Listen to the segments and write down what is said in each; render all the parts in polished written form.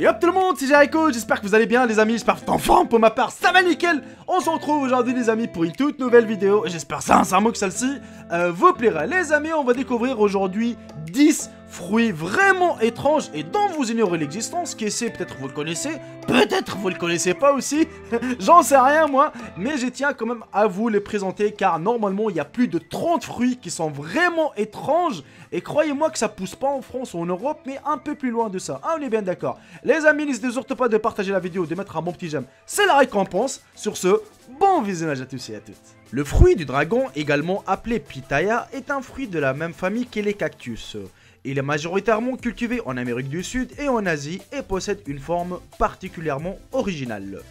Et hop tout le monde, c'est Jericho, j'espère que vous allez bien les amis, j'espère que vous êtes en forme pour ma part, ça va nickel. On se retrouve aujourd'hui les amis pour une toute nouvelle vidéo et j'espère sincèrement que celle-ci vous plaira. Les amis, on va découvrir aujourd'hui 10 fruits vraiment étranges et dont vous ignorez l'existence. Qui sait, peut-être vous le connaissez, peut-être vous le connaissez pas aussi, j'en sais rien moi. Mais je tiens quand même à vous les présenter car normalement il y a plus de 30 fruits qui sont vraiment étranges. Et croyez-moi que ça pousse pas en France ou en Europe, mais un peu plus loin de ça, on est bien d'accord. Les amis, n'hésitez surtout pas de partager la vidéo, de mettre un bon petit j'aime, c'est la récompense. Sur ce, bon visionnage à tous et à toutes. Le fruit du dragon, également appelé pitaya, est un fruit de la même famille que les cactus. Il est majoritairement cultivé en Amérique du Sud et en Asie et possède une forme particulièrement originale.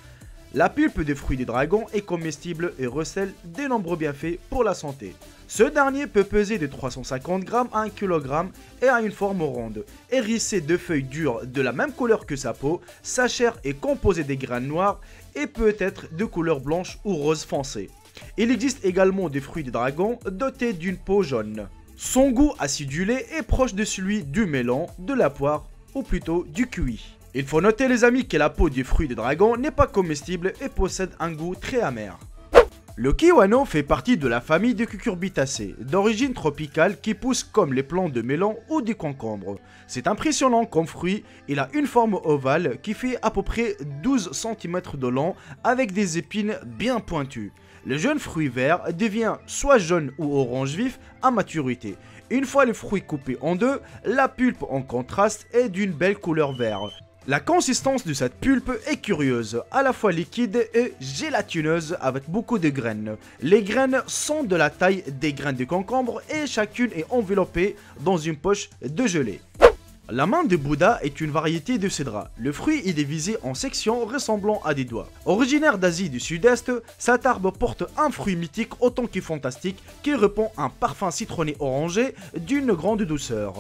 La pulpe des fruits du dragon est comestible et recèle de nombreux bienfaits pour la santé. Ce dernier peut peser de 350 g à 1 kg et a une forme ronde, hérissée de feuilles dures de la même couleur que sa peau. Sa chair est composée des graines noires et peut être de couleur blanche ou rose foncé. Il existe également des fruits du dragon dotés d'une peau jaune. Son goût acidulé est proche de celui du melon, de la poire ou plutôt du kiwi. Il faut noter les amis que la peau du fruit du dragon n'est pas comestible et possède un goût très amer. Le kiwano fait partie de la famille des cucurbitacées, d'origine tropicale qui pousse comme les plants de melon ou du concombre. C'est impressionnant comme fruit, il a une forme ovale qui fait à peu près 12 cm de long avec des épines bien pointues. Le jeune fruit vert devient soit jaune ou orange vif à maturité. Une fois le fruit coupé en deux, la pulpe en contraste est d'une belle couleur vert. La consistance de cette pulpe est curieuse, à la fois liquide et gélatineuse avec beaucoup de graines. Les graines sont de la taille des graines de concombre et chacune est enveloppée dans une poche de gelée. La main de Bouddha est une variété de cédra. Le fruit est divisé en sections ressemblant à des doigts. Originaire d'Asie du Sud-Est, cet arbre porte un fruit mythique autant que fantastique qui répand un parfum citronné orangé d'une grande douceur.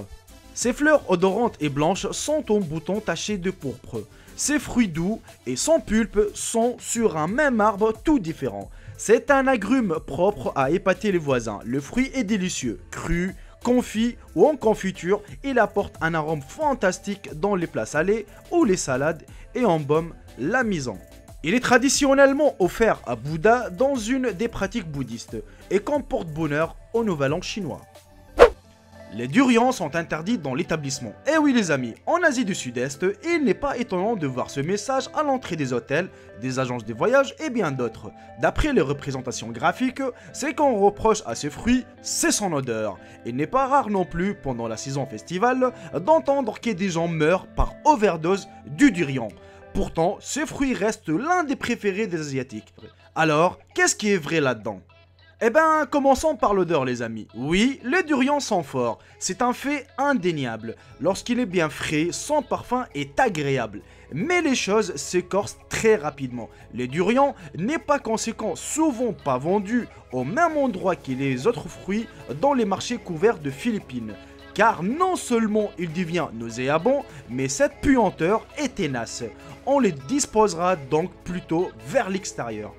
Ses fleurs odorantes et blanches sont en boutons tachés de pourpre. Ses fruits doux et sans pulpe sont sur un même arbre tout différent. C'est un agrume propre à épater les voisins. Le fruit est délicieux, cru, confit ou en confiture, il apporte un arôme fantastique dans les plats salés ou les salades et embaume la maison. Il est traditionnellement offert à Bouddha dans une des pratiques bouddhistes et comporte bonheur au nouvel an chinois. Les durians sont interdits dans l'établissement. Et oui les amis, en Asie du Sud-Est, il n'est pas étonnant de voir ce message à l'entrée des hôtels, des agences de voyage et bien d'autres. D'après les représentations graphiques, ce qu'on reproche à ce fruit, c'est son odeur. Il n'est pas rare non plus, pendant la saison festivale, d'entendre que des gens meurent par overdose du durian. Pourtant, ce fruit reste l'un des préférés des Asiatiques. Alors, qu'est-ce qui est vrai là-dedans ? Eh ben, commençons par l'odeur les amis. Oui, les durians sont forts, c'est un fait indéniable. Lorsqu'il est bien frais, son parfum est agréable. Mais les choses s'écorcent très rapidement. Le durian n'est pas conséquent, souvent pas vendu au même endroit que les autres fruits dans les marchés couverts de Philippines. Car non seulement il devient nauséabond, mais cette puanteur est tenace. On les disposera donc plutôt vers l'extérieur.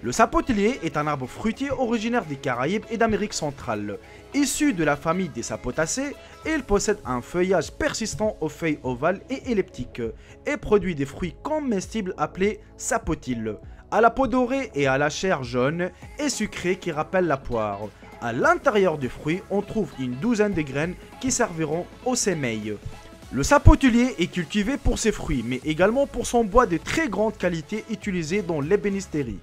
Le sapotillier est un arbre fruitier originaire des Caraïbes et d'Amérique centrale. Issu de la famille des sapotacées, il possède un feuillage persistant aux feuilles ovales et elliptiques et produit des fruits comestibles appelés sapotilles, à la peau dorée et à la chair jaune et sucrée qui rappelle la poire. À l'intérieur du fruit, on trouve une douzaine de graines qui serviront au sémeil. Le sapotillier est cultivé pour ses fruits, mais également pour son bois de très grande qualité utilisé dans l'ébénisterie.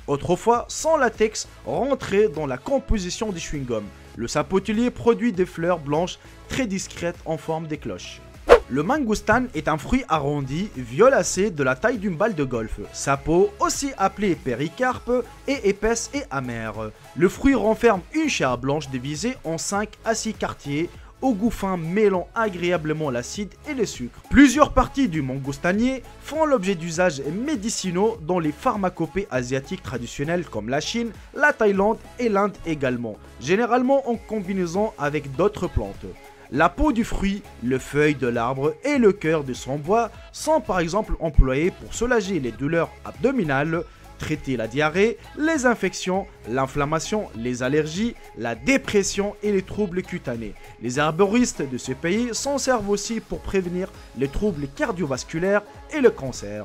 Autrefois, son latex rentrait dans la composition des chewing-gums. Le sapotillier produit des fleurs blanches très discrètes en forme de cloches. Le mangoustan est un fruit arrondi, violacé de la taille d'une balle de golf. Sa peau, aussi appelée péricarpe, est épaisse et amère. Le fruit renferme une chair blanche divisée en 5 à 6 quartiers, au goût fin mêlant agréablement l'acide et le sucre. Plusieurs parties du mangoustanier font l'objet d'usages médicinaux dans les pharmacopées asiatiques traditionnelles comme la Chine, la Thaïlande et l'Inde également, généralement en combinaison avec d'autres plantes. La peau du fruit, le feuille de l'arbre et le cœur de son bois sont par exemple employés pour soulager les douleurs abdominales, traiter la diarrhée, les infections, l'inflammation, les allergies, la dépression et les troubles cutanés. Les herboristes de ce pays s'en servent aussi pour prévenir les troubles cardiovasculaires et le cancer.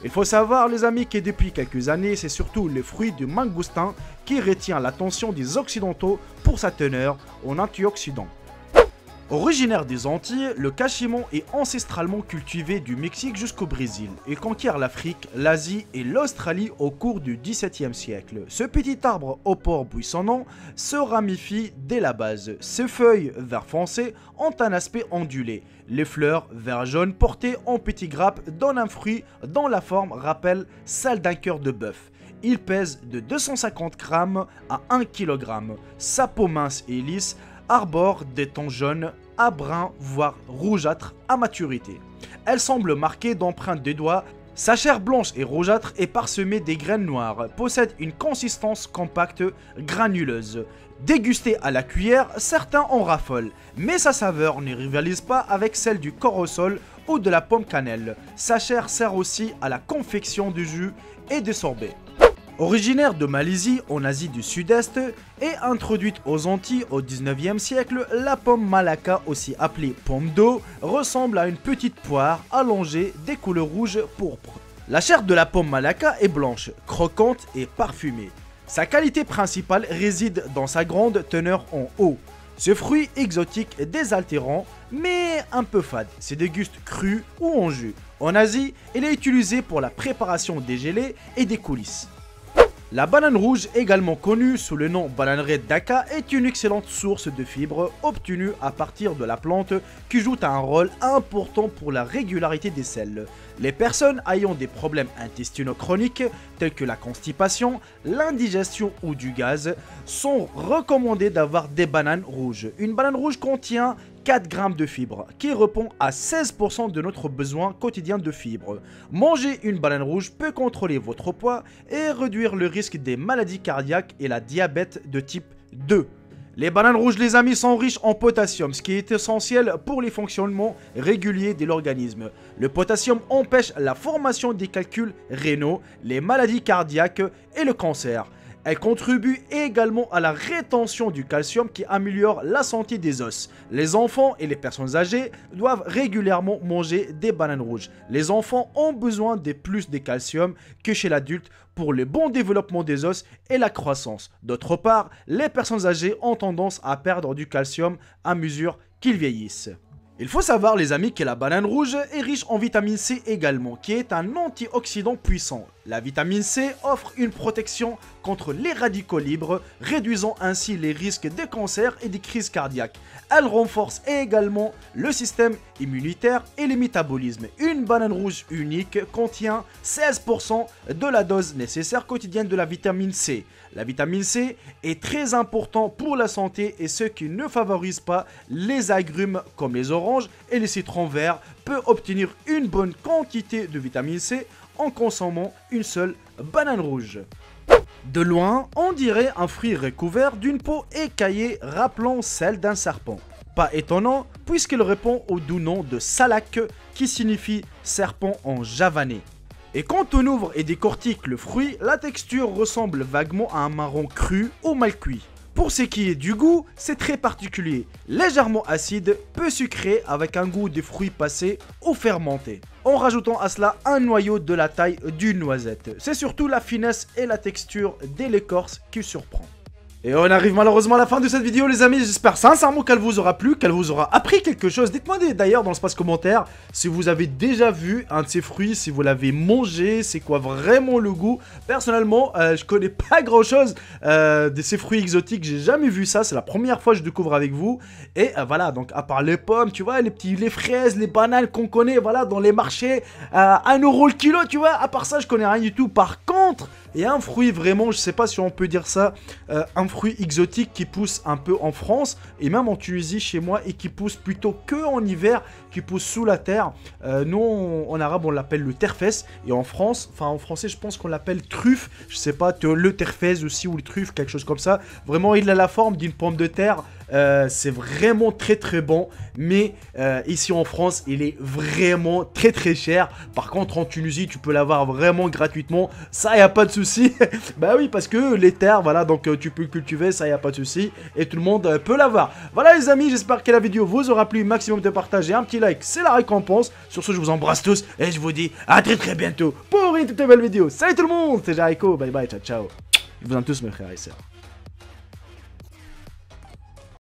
Il faut savoir les amis que depuis quelques années, c'est surtout le fruit du mangoustin qui retient l'attention des occidentaux pour sa teneur en antioxydants. Originaire des Antilles, le cachemon est ancestralement cultivé du Mexique jusqu'au Brésil. Il conquiert l'Afrique, l'Asie et l'Australie au cours du XVIIe siècle. Ce petit arbre au port buissonnant se ramifie dès la base. Ses feuilles vert foncé ont un aspect ondulé. Les fleurs vert jaune portées en petites grappes donnent un fruit dont la forme rappelle celle d'un cœur de bœuf. Il pèse de 250 g à 1 kg. Sa peau mince et lisse arbore des tons jaunes à brun voire rougeâtre à maturité. Elle semble marquée d'empreintes des doigts. Sa chair blanche et rougeâtre est parsemée des graines noires, possède une consistance compacte, granuleuse. Dégustée à la cuillère, certains en raffolent, mais sa saveur ne rivalise pas avec celle du corosol ou de la pomme cannelle. Sa chair sert aussi à la confection de jus et de sorbets. Originaire de Malaisie en Asie du Sud-Est et introduite aux Antilles au 19e siècle, la pomme Malacca, aussi appelée pomme d'eau, ressemble à une petite poire allongée des couleurs rouges pourpres. La chair de la pomme Malacca est blanche, croquante et parfumée. Sa qualité principale réside dans sa grande teneur en eau. Ce fruit exotique est désaltérant mais un peu fade, se déguste cru ou en jus. En Asie, il est utilisé pour la préparation des gelées et des coulisses. La banane rouge, également connue sous le nom bananeraie d'Aka, est une excellente source de fibres obtenue à partir de la plante qui joue un rôle important pour la régularité des selles. Les personnes ayant des problèmes intestinaux chroniques tels que la constipation, l'indigestion ou du gaz sont recommandées d'avoir des bananes rouges. Une banane rouge contient 4 g de fibres, qui répond à 16% de notre besoin quotidien de fibres. Manger une banane rouge peut contrôler votre poids et réduire le risque des maladies cardiaques et la diabète de type 2. Les bananes rouges, les amis, sont riches en potassium, ce qui est essentiel pour les fonctionnements réguliers de l'organisme. Le potassium empêche la formation des calculs rénaux, les maladies cardiaques et le cancer. Elle contribue également à la rétention du calcium qui améliore la santé des os. Les enfants et les personnes âgées doivent régulièrement manger des bananes rouges. Les enfants ont besoin de plus de calcium que chez l'adulte pour le bon développement des os et la croissance. D'autre part, les personnes âgées ont tendance à perdre du calcium à mesure qu'ils vieillissent. Il faut savoir les amis que la banane rouge est riche en vitamine C également, qui est un antioxydant puissant. La vitamine C offre une protection contre les radicaux libres, réduisant ainsi les risques de cancer et des crises cardiaques. Elle renforce également le système immunitaire et le métabolisme. Une banane rouge unique contient 16% de la dose nécessaire quotidienne de la vitamine C. La vitamine C est très importante pour la santé et ceux qui ne favorisent pas les agrumes comme les oranges et les citrons verts peuvent obtenir une bonne quantité de vitamine C en consommant une seule banane rouge. De loin, on dirait un fruit recouvert d'une peau écaillée rappelant celle d'un serpent. Pas étonnant puisqu'il répond au doux nom de salak qui signifie serpent en javanais. Et quand on ouvre et décortique le fruit, la texture ressemble vaguement à un marron cru ou mal cuit. Pour ce qui est du goût, c'est très particulier, légèrement acide, peu sucré avec un goût de fruits passés ou fermentés, en rajoutant à cela un noyau de la taille d'une noisette. C'est surtout la finesse et la texture de l'écorce qui surprend. Et on arrive malheureusement à la fin de cette vidéo les amis, j'espère sincèrement qu'elle vous aura plu, qu'elle vous aura appris quelque chose. Dites-moi d'ailleurs dans l'espace commentaire si vous avez déjà vu un de ces fruits, si vous l'avez mangé, c'est quoi vraiment le goût. Personnellement, je connais pas grand chose de ces fruits exotiques, j'ai jamais vu ça, c'est la première fois que je découvre avec vous. Et voilà, donc à part les pommes, tu vois, les fraises, les bananes qu'on connaît, voilà, dans les marchés, 1 € le kilo, tu vois, à part ça, je connais rien du tout. Par contre, il y a un fruit vraiment, je sais pas si on peut dire ça, un fruit exotique qui pousse un peu en France et même en Tunisie chez moi et qui pousse plutôt que en hiver, qui pousse sous la terre. Nous en arabe on l'appelle le terfès et en France, enfin en français je pense qu'on l'appelle truffe, je sais pas, le terfès aussi ou le truffe, quelque chose comme ça. Vraiment il a la forme d'une pomme de terre c'est vraiment très très bon, mais ici en France, il est vraiment très très cher. Par contre, en Tunisie, tu peux l'avoir vraiment gratuitement, ça y a pas de souci. Bah oui, parce que les terres, voilà, donc tu peux cultiver, ça y a pas de souci, et tout le monde peut l'avoir. Voilà les amis, j'espère que la vidéo vous aura plu, maximum de partage et un petit like, c'est la récompense. Sur ce, je vous embrasse tous, et je vous dis à très très bientôt pour une toute nouvelle vidéo. Salut tout le monde, c'est Jericho, bye bye, ciao ciao. Je vous aime tous mes frères et sœurs.